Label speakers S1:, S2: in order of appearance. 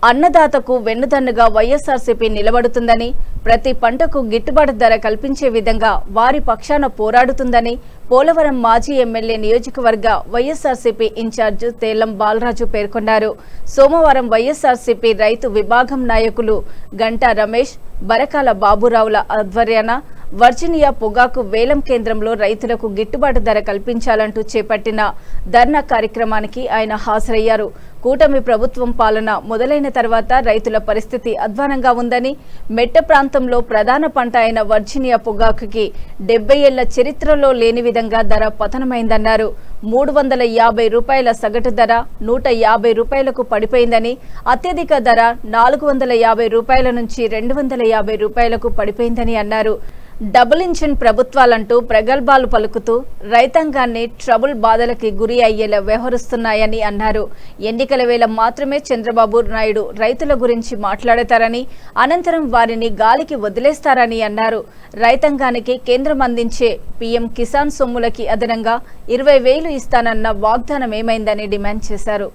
S1: అన్నదాతకు వెన్నుదన్నుగా వైఎస్ఆర్సీపీ నిలబడుతుందని, ప్రతి పంటకు గిట్టుబాటు ధర కల్పించే విధంగా వారి పక్షాన పోరాడుతుందని పోలవరం మాజీ ఎమ్మెల్యే నియోజకవర్గ వైఎస్ఆర్సీపీ ఇన్ఛార్జ్ తేలం బాలరాజు పేర్కొన్నారు. సోమవారం వైఎస్ఆర్సీపీ రైతు విభాగం నాయకులు గంటా రమేష్, బరకాల బాబురావుల ఆధ్వర్యాన వర్జీనియా పొగాకు వేలం కేంద్రంలో రైతులకు గిట్టుబాటు ధర కల్పించాలంటూ చేపట్టిన ధర్నా కార్యక్రమానికి ఆయన హాజరయ్యారు. కూటమి ప్రభుత్వం పాలన మొదలైన తర్వాత రైతుల పరిస్థితి అధ్వానంగా ఉందని, మెట్ట ప్రాంతంలో ప్రధాన పంట అయిన వర్జీనియా పొగాకుకి 70 ఏళ్ల చరిత్రలో లేని విధంగా ధర పతనమైందన్నారు. 350 రూపాయల సగటు ధర 150 రూపాయలకు పడిపోయిందని, అత్యధిక ధర 450 రూపాయల నుంచి 250 రూపాయలకు పడిపోయిందని అన్నారు. డబుల్ ఇంజిన్ ప్రభుత్వాలంటూ ప్రగల్భాలు పలుకుతూ రైతాంగాన్ని ట్రబుల్ బాధలకి గురి అయ్యేలా వ్యవహరిస్తున్నాయని అన్నారు. ఎన్నికల వేళ మాత్రమే చంద్రబాబు నాయుడు రైతుల గురించి మాట్లాడతారని, అనంతరం వారిని గాలికి వదిలేస్తారని అన్నారు. రైతాంగానికి కేంద్రం అందించే పీఎం కిసాన్ సొమ్ములకి అదనంగా 20,000 ఇస్తానన్న వాగ్దానం ఏమైందని డిమాండ్ చేశారు.